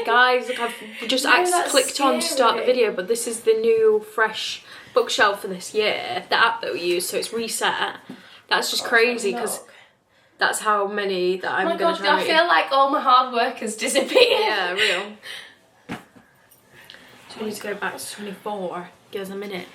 Hey guys, look, I've just clicked on to start the video, but this is the new fresh bookshelf for this year, the app that we use, so it's reset. That's just crazy because that's how many that I'm going to try. I feel like all my hard work has disappeared. Yeah, real. So we need to go back to 24. Give us a minute.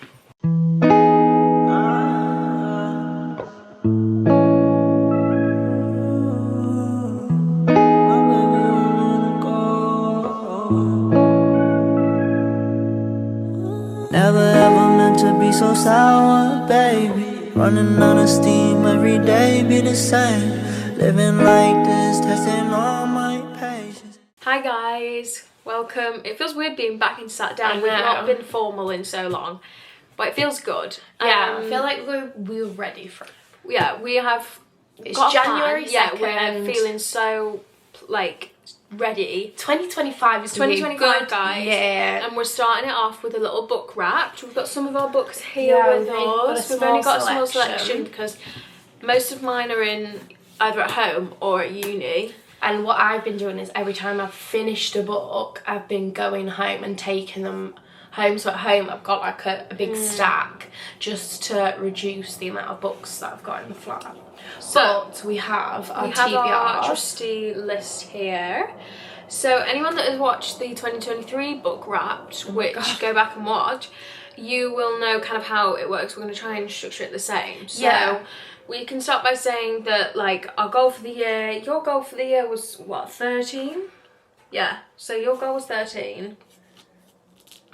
Never ever meant to be so sour, baby. Running out of steam every day, be the same. Living like this, testing all my patience. Hi guys, welcome. It feels weird being back and sat down. We've not been formal in so long, but it feels good. Yeah, I feel like we're ready for it. Yeah, we have. It's January 2nd. Yeah, we're feeling so like ready. 2025 is 2025, guys. Yeah, and we're starting it off with a little book wrap. We've got some of our books here with us. We've only got a small selection because most of mine are in either at home or at uni. And what I've been doing is every time I've finished a book, I've been going home and taking them home. So at home I've got like a big stack just to reduce the amount of books that I've got in the flat. But we have our our trusty list here. So anyone that has watched the 2023 book wrapped, which go back and watch, you will know kind of how it works. We're going to try and structure it the same. So we can start by saying that like our goal for the year, your goal for the year was what, 13? Yeah, so your goal was 13.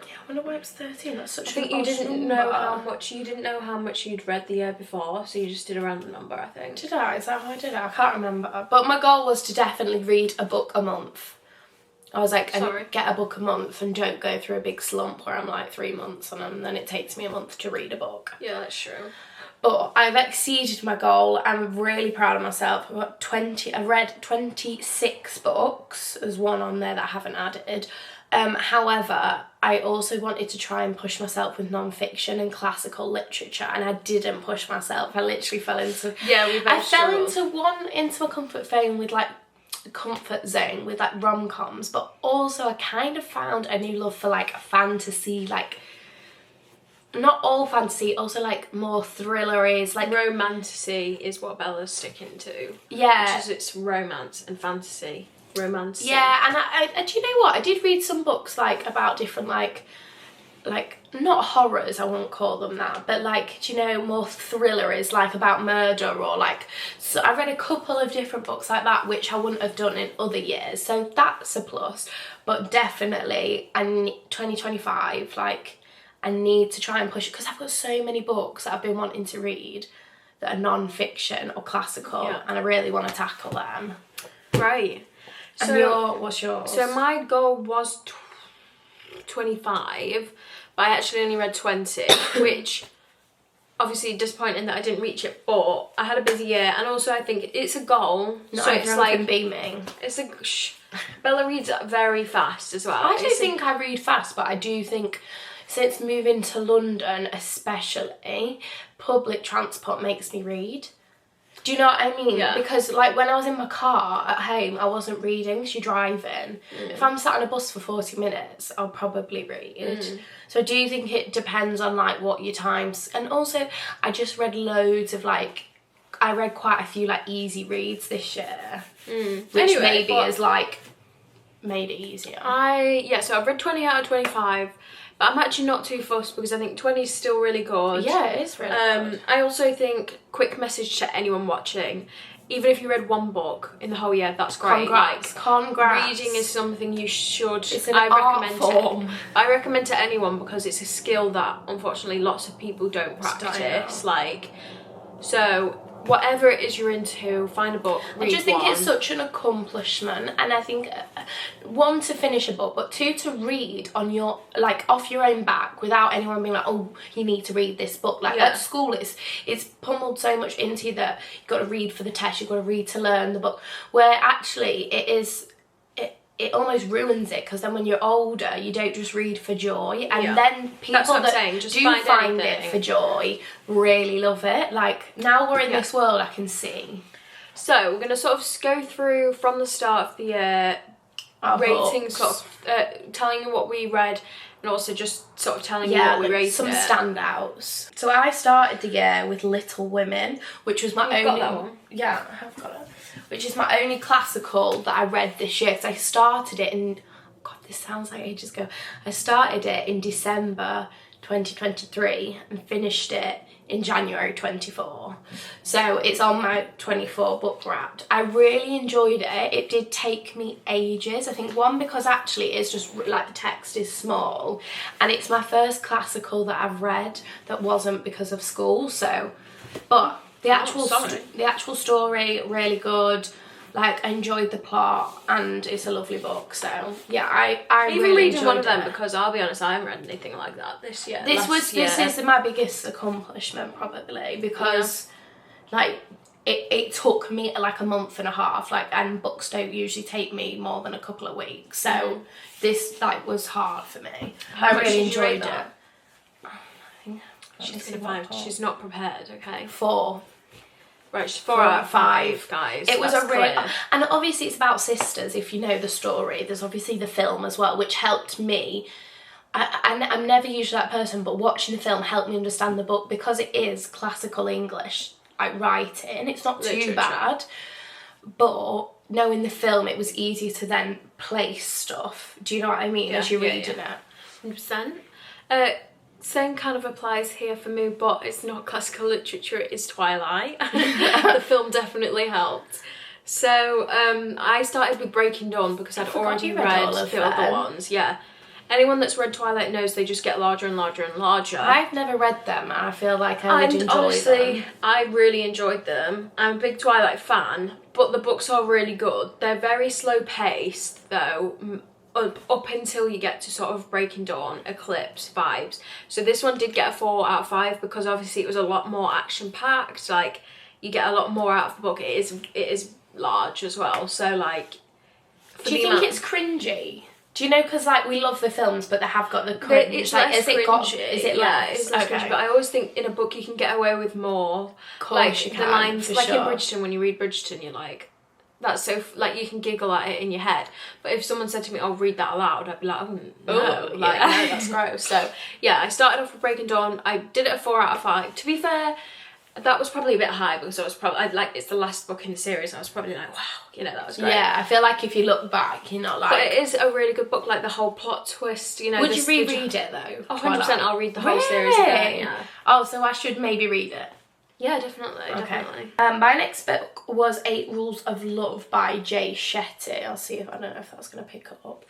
I wonder why it's 13. That's such I think you didn't know how much you'd read the year before, so you just did a random number, I think. Did I? Is that how I did it? I can't remember. But my goal was to definitely read a book a month. I was like, get a book a month and don't go through a big slump where I'm like 3 months on them, and then it takes me a month to read a book. Yeah, that's true. But I've exceeded my goal. I'm really proud of myself. I've read 26 books. There's one on there that I haven't added. However, I also wanted to try and push myself with non-fiction and classical literature, and I didn't push myself. I literally fell into into a comfort zone with like rom-coms, but also I kind of found a new love for like fantasy, like not all fantasy, also like more thrilleries, like romantasy is what Bella's sticking to. Yeah, which is it's romance and fantasy. Romance. Yeah, and I do you know what? I did read some books like about different like not horrors, I won't call them that, but like, do you know, more thrillers, like about murder or like, so I read a couple of different books like that which I wouldn't have done in other years, so that's a plus. But definitely, and 2025, like I need to try and push it because I've got so many books that I've been wanting to read that are non-fiction or classical, and I really want to tackle them. Right. So what's yours? So my goal was 25, but I actually only read 20, which obviously disappointing that I didn't reach it, but I had a busy year, and also I think it's a goal. Not so it's like beaming. It's a Bella reads very fast as well. I don't think I read fast, but I do think since moving to London especially, public transport makes me read. Do you know what I mean? Yeah. Because like when I was in my car at home, I wasn't reading because you're driving. If I'm sat on a bus for 40 minutes, I'll probably read. So I do think it depends on like what your times. And also I just read loads of like, I read quite a few like easy reads this year. Which maybe has like made it easier. So I've read 20 out of 25. But I'm actually not too fussed because I think 20 is still really good. Yeah, it is really good. I also think, quick message to anyone watching, even if you read one book in the whole year, that's great. Congrats. Reading is something you should. It's an art form. I recommend to anyone because it's a skill that unfortunately lots of people don't practice. So whatever it is you're into, find a book, read I just think it's such an accomplishment, and I think one, to finish a book, but two, to read on your like off your own back without anyone being like, oh, you need to read this book. Like at school it's pummeled so much into you that you've got to read for the test, you've got to read to learn the book, where actually it almost ruins it, because then when you're older you don't just read for joy, and then people that do find it for joy really love it. Like now we're in this world, I can see. So we're going to sort of go through from the start of the year rating, books. sort of telling you what we read, and also just sort of telling you what we rated some it. standouts. So I started the year with Little Women, which was my You've only. got that one? Yeah, I have got it. Which is my only classical that I read this year, because I started it in. God, this sounds like ages ago. I started it in December 2023 and finished it in January 24. So it's on my 24 book wrapped. I really enjoyed it. It did take me ages. I think one, because actually it's just like the text is small, and it's my first classical that I've read that wasn't because of school. So, but the actual story really good. Like, I enjoyed the plot, and it's a lovely book. So yeah, I Even really reading one of enjoyed them, it. because I'll be honest, I haven't read anything like that this year. This is my biggest accomplishment, probably, because like it took me like a month and a half, like, and books don't usually take me more than a couple of weeks, so this like was hard for me. How I much really did you rate enjoyed it. that? Let me She's see gonna what find. She's not prepared. Okay. 4. Right, she's 4 out of 5, guys. It was That's a really, clear. and obviously it's about sisters. If you know the story, there's obviously the film as well, which helped me. I'm never usually that person, but watching the film helped me understand the book, because it is classical English, like writing. It's not too Literature. bad, but knowing the film, it was easier to then place stuff. Do you know what I mean? As you're reading it. 100%. Same kind of applies here for me, but it's not classical literature, it is Twilight. The film definitely helped. So I started with Breaking Dawn because I'd forgot already you read read all of the other them. ones. Yeah. Anyone that's read Twilight knows they just get larger and larger and larger. I've never read them, and I feel like I would And enjoy honestly, them. I really enjoyed them. I'm a big Twilight fan, but the books are really good. They're very slow paced though, up until you get to sort of Breaking Dawn, Eclipse vibes. So this one did get a 4 out of 5 because obviously it was a lot more action packed. Like, you get a lot more out of the book. It is large as well. So like, Do you think it's cringy? Do you know, because like we love the films, but they have got the cringe. It's like, less is it got? cringy. Is it yeah, less? it's less Okay. cringy, but I always think in a book you can get away with more. Course Like you the can, lines, for like in sure. Bridgerton, when you read Bridgerton, you're like, that's so like you can giggle at it in your head. But if someone said to me, "Oh, read that aloud," I'd be like, "Oh no, Oh, like yeah. no, that's gross." So yeah, I started off with Breaking Dawn. I did it a 4 out of 5. To be fair, that was probably a bit high because I was probably it's the last book in the series. I was probably like, wow, that was great. Yeah, I feel like if you look back, you're not like. But it is a really good book. Like the whole plot twist, Would you reread it though? 100%. Twilight? I'll read the whole series again. Really? Yeah. Oh, so I should maybe read it. Yeah, definitely, definitely. My next book was 8 Rules of Love by Jay Shetty. I'll see if I don't know if that's going to pick up.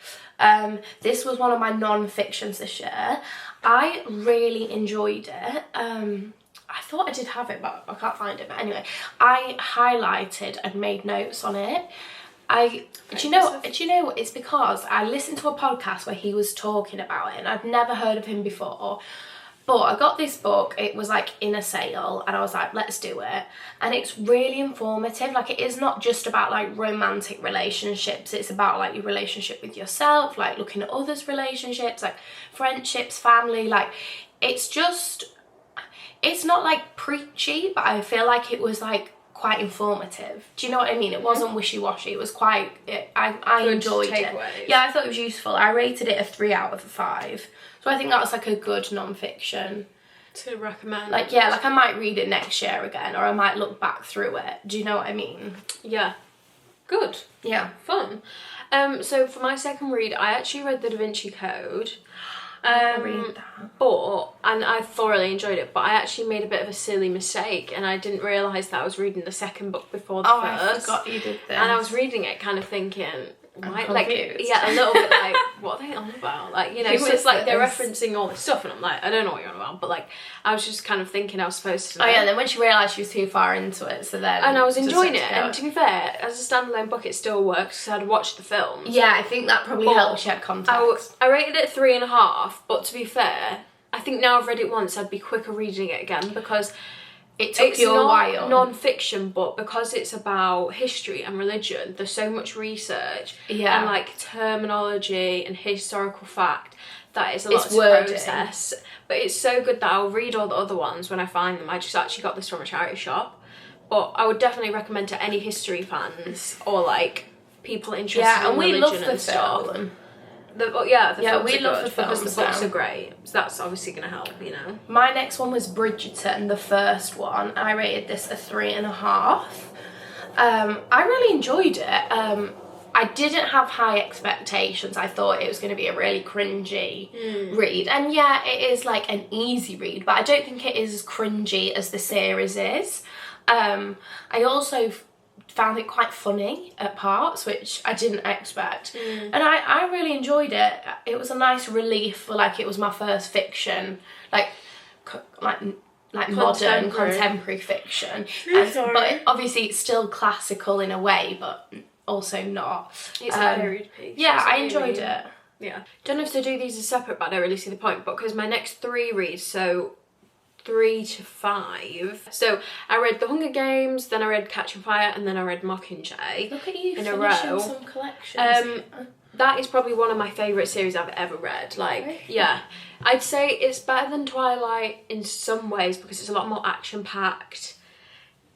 This was one of my non-fictions this year. I really enjoyed it. I thought I did have it, but I can't find it. But anyway, I highlighted and made notes on it. Do you know? It's because I listened to a podcast where he was talking about it, and I'd never heard of him before. But I got this book, it was like in a sale, and I was like, let's do it. And it's really informative. Like, it is not just about like romantic relationships, it's about like your relationship with yourself, like looking at others' relationships, like friendships, family. Like, it's not like preachy, but I feel like it was like quite informative. Do you know what I mean? It wasn't wishy-washy, it was quite, I Good enjoyed takeaways. it. Yeah, I thought it was useful. I rated it a 3 out of 5. So I think that's like a good non-fiction. To recommend. Like, yeah, like I might read it next year again, or I might look back through it. Do you know what I mean? Yeah. Good. Yeah. Fun. So for my second read, I actually read The Da Vinci Code. Read that. And I thoroughly enjoyed it, but I actually made a bit of a silly mistake, and I didn't realise that I was reading the second book before the first. I forgot you did this. And I was reading it kind of thinking, I'm like, confused. yeah, a little bit like, what are they on about? Like, Who so is it's like they're this? referencing all this stuff, and I'm like, I don't know what you're on about, but like, I was just kind of thinking I was supposed to know. Oh yeah, and then when she realised she was too far into it, so then... And I was just enjoying let it, go. and to be fair, as a standalone book, it still works, because I'd watched the films. Yeah, I think that probably But helps you have context. I rated it 3.5, but to be fair, I think now I've read it once, I'd be quicker reading it again, because It took it's you a not while. non-fiction, but because it's about history and religion, there's so much research Yeah. and like terminology and historical fact that it's a lot It's to wording. process. But it's so good that I'll read all the other ones when I find them. I just actually got this from a charity shop. But I would definitely recommend to any history fans or like people interested Yeah, in and we religion love the and stuff. film. The films we are love good the because films, the books so. are great. So that's obviously going to help, you know. My next one was Bridgerton, the first one. I rated this a 3.5. I really enjoyed it. I didn't have high expectations. I thought it was going to be a really cringy read. And yeah, it is like an easy read, but I don't think it is as cringy as the series is. I also found it quite funny at parts, which I didn't expect. And I really enjoyed it. It was a nice relief for, like, it was my first fiction, like modern contemporary fiction. But obviously it's still classical in a way, but also not. It's a period piece. Yeah, It's I really- enjoyed it. Yeah. Don't know if to do these as separate, but I don't really see the point. But because my next 3 reads, so 3 to 5. So I read The Hunger Games, then I read Catching Fire, and then I read Mockingjay. Look at you in a finishing row. some collections. That is probably one of my favourite series I've ever read. Like, Really? yeah. I'd say it's better than Twilight in some ways because it's a lot more action-packed.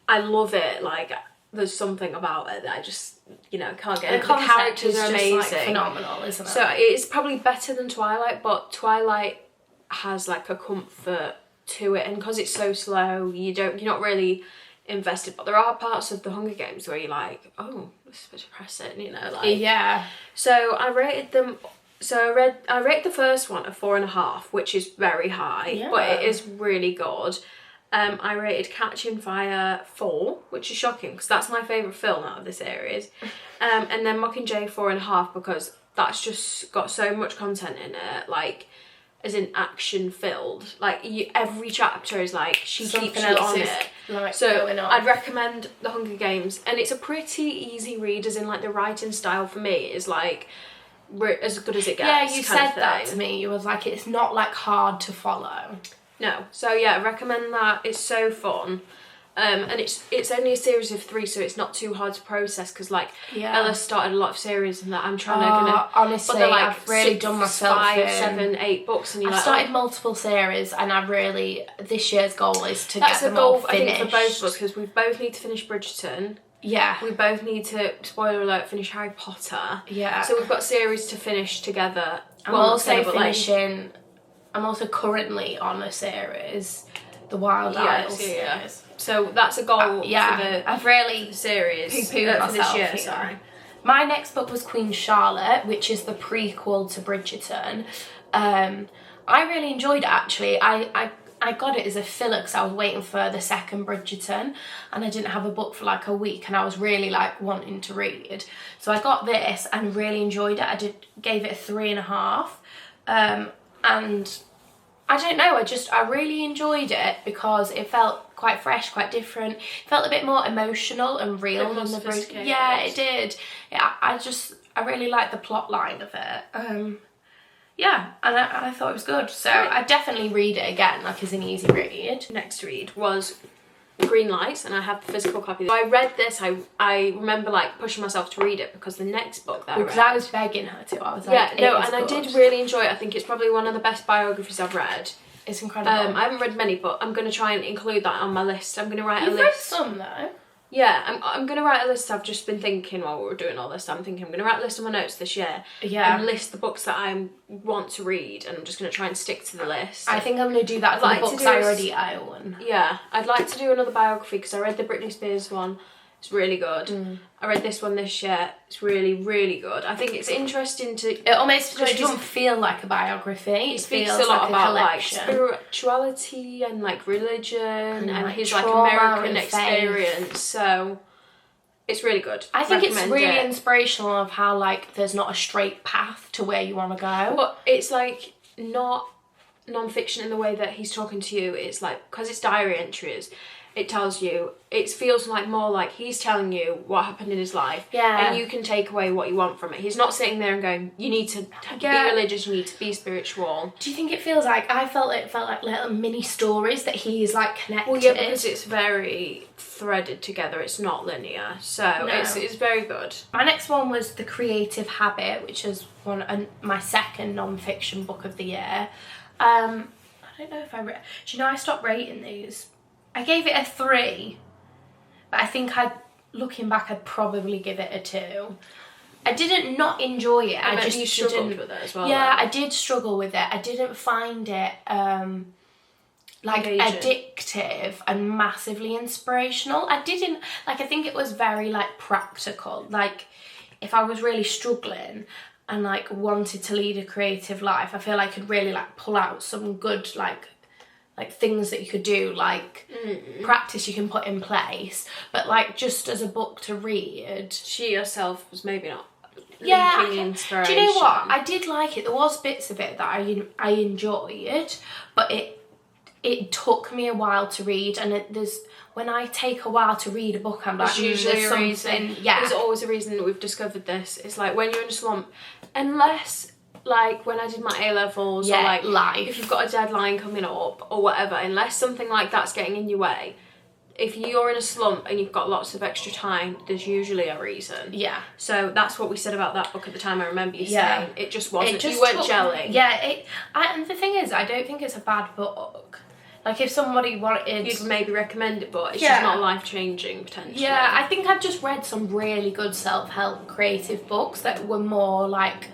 I love it. Like, there's something about it that I just, you know, can't get. The The concept characters is are just, amazing. like, phenomenal, isn't it? So it's probably better than Twilight, but Twilight has like a comfort to it, and because it's so slow, you're not really invested. But there are parts of The Hunger Games where you're like, oh, this is a bit depressing, you know, like. Yeah. So I rated them. So I rated the first one a 4.5, which is very high, but it is really good. I rated Catching Fire 4, which is shocking because that's my favourite film out of the series. And then Mockingjay 4.5 because that's just got so much content in it, like, as in action filled. Like, every chapter is like, she Something keeps you else on is, it. like, So going on. I'd recommend The Hunger Games, and it's a pretty easy read, as in, like, the writing style for me is like as good as it gets. Yeah, you kind of said that thing. to me. You was like, it's not like hard to follow. No, so yeah, I recommend that. It's so fun, and it's only a series of 3, so it's not too hard to process. Because like Ella started a lot of series, and that I'm trying to honestly, but they're like I've really done myself 5, in. 7, 8 books, and you're I've like, started multiple series, and I really, this year's goal is to that's get a them all goal I finished. think for both of us because we both need to finish Bridgerton. Yeah. We both need to, spoiler alert, finish Harry Potter. Yeah. So we've got series to finish together. I'm Well, not also together, but, like, finishing. I'm also currently on a series, the Wild Isles series. So that's a goal Yeah, for the I've really series poo-pooed for this myself year. here. Sorry. My next book was Queen Charlotte, which is the prequel to Bridgerton. I really enjoyed it, actually. I got it as a filler because I was waiting for the second Bridgerton, and I didn't have a book for like a week, and I was really like wanting to read. So I got this and really enjoyed it. Gave it a 3.5, and I don't know, I really enjoyed it because it felt quite fresh, quite different. It felt a bit more emotional and real than the sophisticated. Yeah, it did. Yeah, I really liked the plot line of it. Yeah, and I thought it was good. So I'd definitely read it again, like as an easy read. Next read was Green Lights, and I have the physical copy. So I read this, I remember like pushing myself to read it because the next book that Because I read. I was begging her to. I was like, Yeah, no, it is and I good. did really enjoy it. I think it's probably one of the best biographies I've read. It's incredible. I haven't read many, but I'm going to try and include that on my list. I'm going to write You've a read list. some though. Yeah, I'm going to write a list. I've just been thinking while we were doing all this. I'm going to write a list of my notes this year. Yeah. And list the books that I want to read, and I'm just going to try and stick to the list. I think I'm going to do that for I'd like the to books do I a- already own. Yeah, I'd like to do another biography because I read the Britney Spears one. It's really good. I read this one this year. It's really, really good. I think it's interesting to... It almost Because doesn't feel like a biography. He It speaks feels a lot like about like collection. spirituality and like religion and like, his like trauma American and faith. experience. So it's really good. I think it's Recommend really it. inspirational of how like there's not a straight path to where you want to go. But it's like not non-fiction in the way that he's talking to you. It's like, because it's diary entries, it tells you, it feels like more like he's telling you what happened in his life. Yeah. And you can take away what you want from it. He's not sitting there and going, you need to Yeah. be religious, you need to be spiritual. Do you think it feels like it felt like little mini stories that he's like connected? Well, yeah, because it's very threaded together. It's not linear. So it's very good. My next one was The Creative Habit, which is my second non-fiction book of the year. I don't know if do you know I stopped rating these? I gave it a 3, but I think looking back, I'd probably give it a 2. I didn't not enjoy it. I just you struggled didn't. with it as well. Yeah, though. I did struggle with it. I didn't find it like Engaging. addictive and massively inspirational. I didn't like. I think it was very like practical. Like if I was really struggling and like wanted to lead a creative life, I feel like I could really like pull out some good like things that you could do, like practice you can put in place. But like just as a book to read, She herself was maybe not. yeah. Linking inspiration. Do you know what? I did like it. There was bits of it that I enjoyed, but it took me a while to read, and there's when I take a while to read a book, I'm like, There's usually there's a reason. something. Yeah, There's always a reason that we've discovered this. It's like when you're in a slump, unless like when I did my A-levels or Yeah, like life. if you've got a deadline coming up or whatever, unless something like that's getting in your way, if you're in a slump and you've got lots of extra time, there's usually a reason. yeah. So that's what we said about that book at the time. I remember you Yeah. saying it just wasn't. It just you weren't took- gelling. Yeah, and the thing is, I don't think it's a bad book. Like if somebody wanted, You'd maybe recommend it, but it's Yeah. just not life changing potentially. yeah, I think I've just read some really good self-help creative books that were more like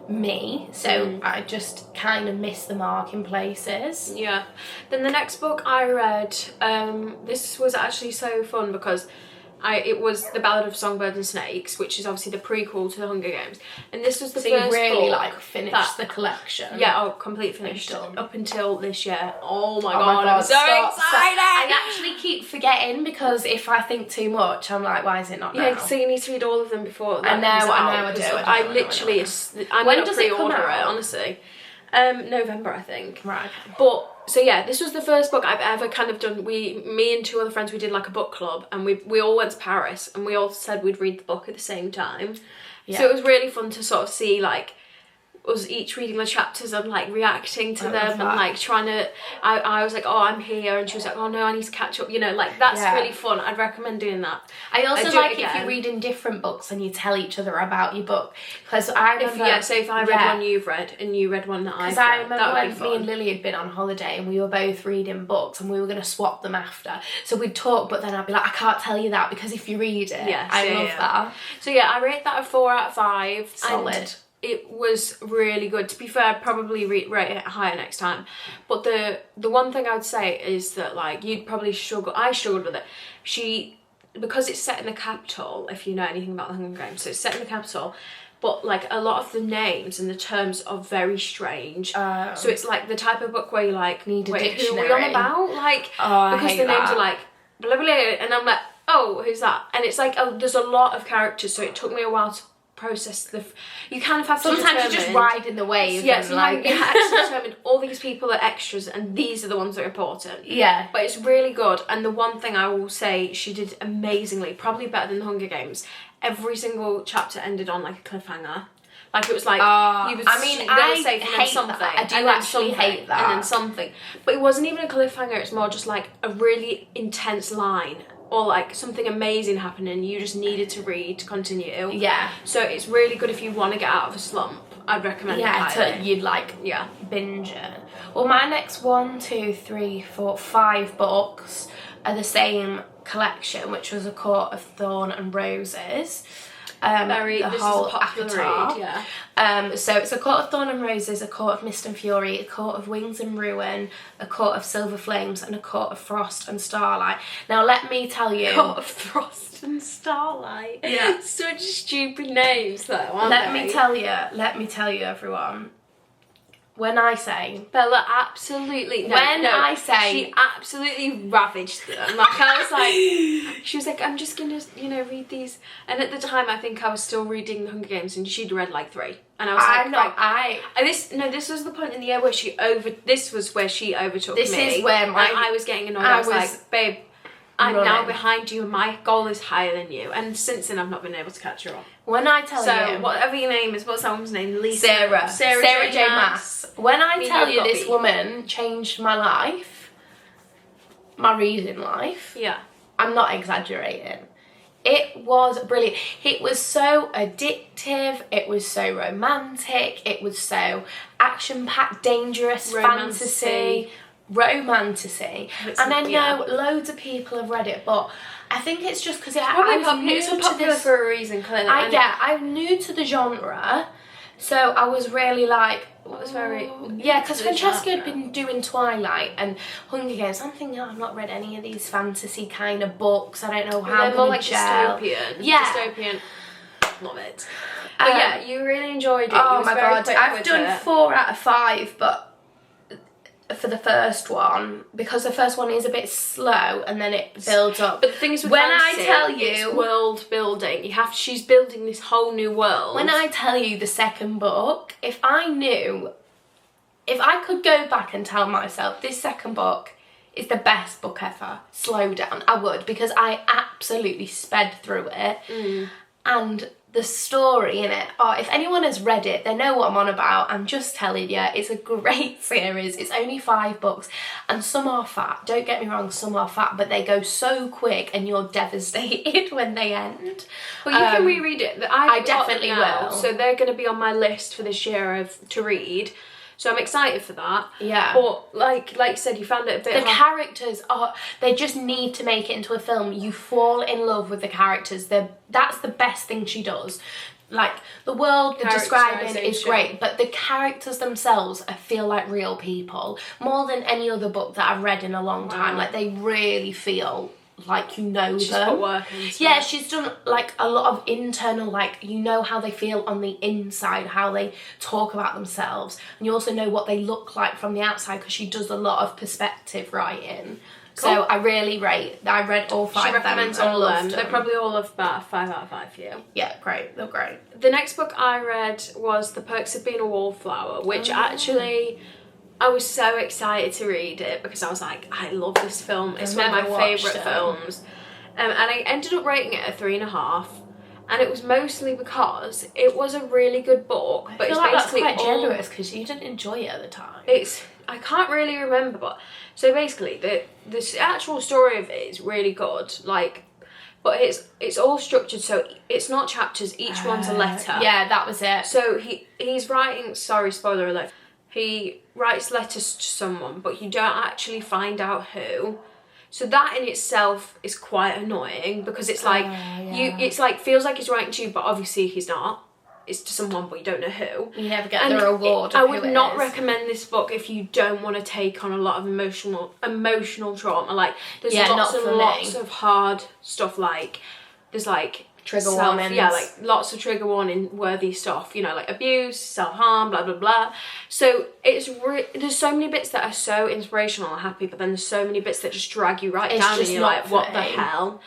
me, so I just kind of missed the mark in places. Yeah. Then the next book I read, this was actually so fun because it was The Ballad of Songbirds and Snakes, which is obviously the prequel to The Hunger Games. And this was the So you first really book like finished the collection. Yeah, complete finished done. up until this year. Oh my Oh god, I'm so stop. excited! I actually keep forgetting because if I think too much, I'm like, why is it not now? Yeah, so you need to read all of them before that I know, comes I out, know, I do, because I do, I know, literally, I'm When gonna does it come pre-order it, out? honestly. November, I think. Right, okay. But so yeah, this was the first book I've ever kind of done. Me and two other friends, we did like a book club, and we all went to Paris, and we all said we'd read the book at the same time. Yeah. So it was really fun to sort of see like us each reading the chapters and like reacting to I them love and that. like trying to. I was like, oh, I'm here, and she was like, oh no, I need to catch up. You know, like that's Yeah. really fun. I'd recommend doing that. I also I'd do like it if again. you're reading different books and you tell each other about your book. Because I remember... So if I read one you've read and you read one that I've Because read, I remember that would when be fun. me and Lily had been on holiday and we were both reading books and we were going to swap them after. So we'd talk, but then I'd be like, I can't tell you that because if you read it, Yes, I yeah, love yeah. that. So yeah, I rate that a 4 out of 5. Solid. And it was really good. To be fair, I'd probably rate it higher next time. But the one thing I would say is that like you'd probably struggle. I struggled with it. Because it's set in the capital. If you know anything about the Hunger Games, so it's set in the capital. But like a lot of the names and the terms are very strange. So it's like the type of book where you like Need a wait, who are we dictionary. on about? Like I because hate the names that. are like blah blah blah, and I'm like, oh, who's that? And it's like there's a lot of characters, so it took me a while to process you kind of have to Sometimes you're just determine- riding the wave. Yeah, and sometimes like... you have to determine all these people are extras and these are the ones that are important. yeah. But it's really good, and the one thing I will say she did amazingly, probably better than the Hunger Games, every single chapter ended on like a cliffhanger. Like it was like you would I mean, they were I safe and then hate something. that. I do and then actually something, hate that. And then something. But it wasn't even a cliffhanger, it's more just like a really intense line. Or like something amazing happening, you just needed to read to continue. Yeah. So it's really good if you want to get out of a slump. I'd recommend it Yeah, highly. you'd like Yeah. binge it. Well, my next 1, 2, 3, 4, 5 books are the same collection, which was A Court of Thorn and Roses. This is a popular read, yeah. So it's A Court of Thorn and Roses, A Court of Mist and Fury, A Court of Wings and Ruin, A Court of Silver Flames, and A Court of Frost and Starlight. Now let me tell you... Court of Frost and Starlight. Yeah. Such stupid names though, aren't Let they? me tell you everyone, when I say... Bella absolutely... I say... She absolutely ravaged them. Like, I was like... She was like, I'm just gonna, read these. And at the time, I think I was still reading The Hunger Games and she'd read like 3. And I was like... This was the point in the year where this was where she overtook me. This is where and I was getting annoyed. I was like, babe, I'm now running. behind you and my goal is higher than you. And since then, I've not been able to catch her up. When I tell So, you... whatever your name is, what's that woman's name? Lisa? Sarah J. Maas. When I Me, tell you've you got this beef. woman changed my life, my reading life, Yeah. I'm not exaggerating. It was brilliant. It was so addictive. It was so romantic. It was so action-packed, dangerous, Romancy. fantasy. romantasy, It's- and I know yeah. loads of people have read it, but I think it's just because Probably it's so popular for a reason, clearly. I'm new to the genre, so I was really like, was very yeah, because to the Francesca had genre. been doing Twilight and Hunger Games. I'm thinking, I've not read any of these fantasy kind of books. I don't know how They're more like gel. dystopian. Yeah. Dystopian. Love it. But yeah, you really enjoyed it. You Oh was my very god, quick I've with done it. 4 out of 5, but for the first one, because the first one is a bit slow and then it builds up. But the thing is with when fantasy, I tell it's you, world building. She's building this whole new world. when I tell you the second book, if I could go back and tell myself this second book is the best book ever, slow down, I would, because I absolutely sped through it. And the story in it, if anyone has read it, they know what I'm on about. I'm just telling you, it's a great series. It's only 5 books, and some are fat. Don't get me wrong, some are fat, but they go so quick and you're devastated when they end. Well, you can reread it. I definitely will. So they're going to be on my list for this year to read. So I'm excited for that. Yeah. But like you said, you found it a bit The characters they just need to make it into a film. You fall in love with the characters. That's the best thing she does. Like, the world describing is great, but the characters themselves, I feel like real people. More than any other book that I've read in a long time. Like, they really feel like you know She's them. put work into Yeah, it. she's done like a lot of internal, like, you know how they feel on the inside, how they talk about themselves, and you also know what they look like from the outside, because she does a lot of perspective writing. So I really rate. I read all 5 She of them. recommends and all of loved them. They're probably all of about a 5 out of 5 for you. Yeah, great. They're great. The next book I read was The Perks of Being a Wallflower, which actually I was so excited to read it because I was like, I love this film. It's one of my favourite films. And I ended up rating it a 3.5. And it was mostly because it was a really good book, but it's basically that's quite generous because you didn't enjoy it at the time. I can't really remember, but so basically the actual story of it is really good, like, but it's all structured so it's not chapters, each one's a letter. Yeah, that was it. So he's writing, sorry, spoiler alert, he writes letters to someone, but you don't actually find out who. So that in itself is quite annoying because it's like it's like feels like he's writing to you, but obviously he's not. It's to someone, but you don't know who. You never get the reward. I would not recommend this book if you don't want to take on a lot of emotional trauma. Like there's lots of hard stuff. Like there's like trigger warnings. Yeah, like lots of trigger warning worthy stuff. You know, like abuse, self-harm, blah blah blah. So there's so many bits that are so inspirational and happy, but then there's so many bits that just drag you right down, and you're like, what the hell?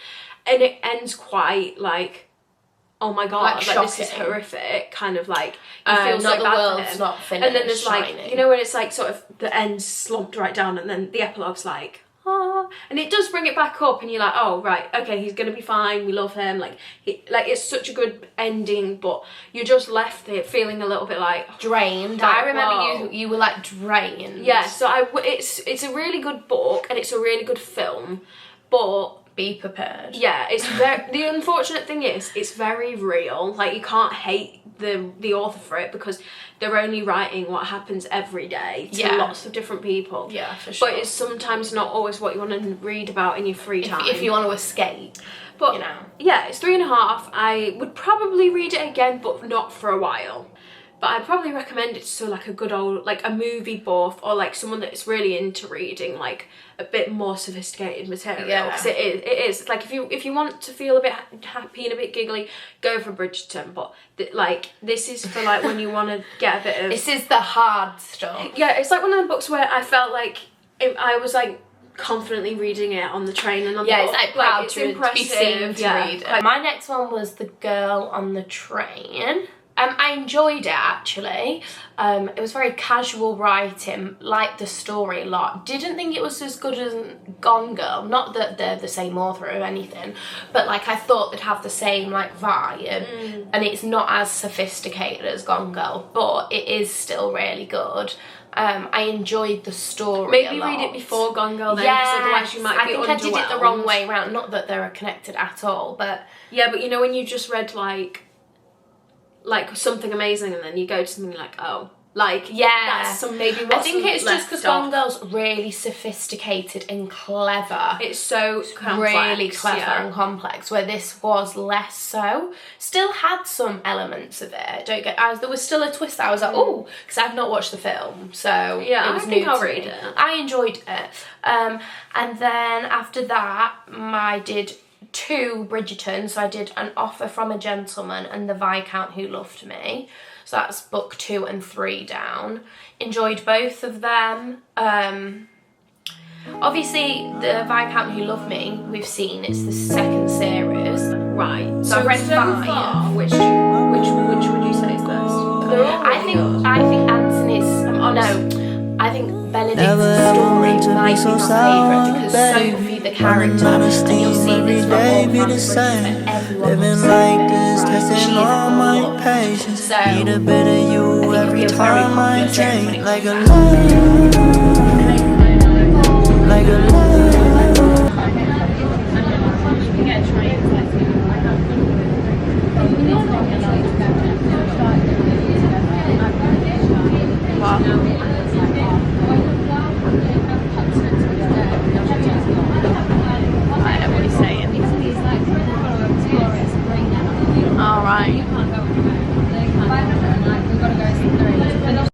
And it ends quite like, oh my god, like this is horrific, kind of like you feel so not the bad world's for him. not finished. And then there's like shining. you know when it's like sort of the end's slumped right down, and then the epilogue's like and it does bring it back up, and you're like, oh right, okay, he's gonna be fine, we love him, like it's such a good ending, but you're just left there feeling a little bit like drained. Like, I remember whoa. you were like drained. Yeah, so it's a really good book and it's a really good film, but be prepared. yeah, it's very. The unfortunate thing is, it's very real. Like you can't hate the author for it because they're only writing what happens every day to lots of different people. Yeah, for sure. But it's sometimes not always what you want to read about in your free time. If you want to escape, but you know. yeah, it's 3.5. I would probably read it again, but not for a while. But I'd probably recommend it to like a good old, like a movie buff or like someone that's really into reading like a bit more sophisticated material. Yeah. Because it is like if you want to feel a bit happy and a bit giggly, go for Bridgerton. But like this is for like when you want to get a bit of. This is the hard stuff. Yeah, it's like one of the books where I felt like I was like confidently reading it on the train and on the It's book. like proud it's to be impressive, seen to read. My next one was The Girl on the Train. I enjoyed it actually. It was very casual writing, liked the story a lot. Didn't think it was as good as Gone Girl. Not that they're the same author or anything, but like I thought they'd have the same like vibe. And it's not as sophisticated as Gone Girl, but it is still really good. I enjoyed the story. Maybe a lot. read it before Gone Girl then, Yes, because otherwise you might be I think I did it the underwhelmed. wrong way around. Not that they're connected at all, but Yeah, but you know when you just read like something amazing and then you go to something like, oh, Like, Yeah, that's maybe I think it's just because Gone Girls. Girl's really sophisticated and clever. It's so complex, really clever and complex, where this was less so. Still had some elements of it. There was still a twist that I was like, oh, because I've not watched the film, so yeah, it was I think new I'll to read me. it. I enjoyed it, and then after that, I did 2 Bridgerton. So I did An Offer from a Gentleman and The Viscount Who Loved Me. So that's book 2 and 3 down. Enjoyed both of them. Obviously, The Viscount Who Loved Me, we've seen, it's the 2nd series. Right. So I've read 5. Far, which would you say is best? They're all I think Anthony's. I think Benedict's Never story meant to be might be so my sour, favourite because baby. Sophie, the character, Running out of and you'll steam see every this from day, all be the Bridgerton, same. everyone Living loves like Sophie. this, She testing is all my loved. patience. So, Need a bit of you I think every it'll be a very time I popular series when drink. it Like a comes love, like a love. I know what he's saying. All right.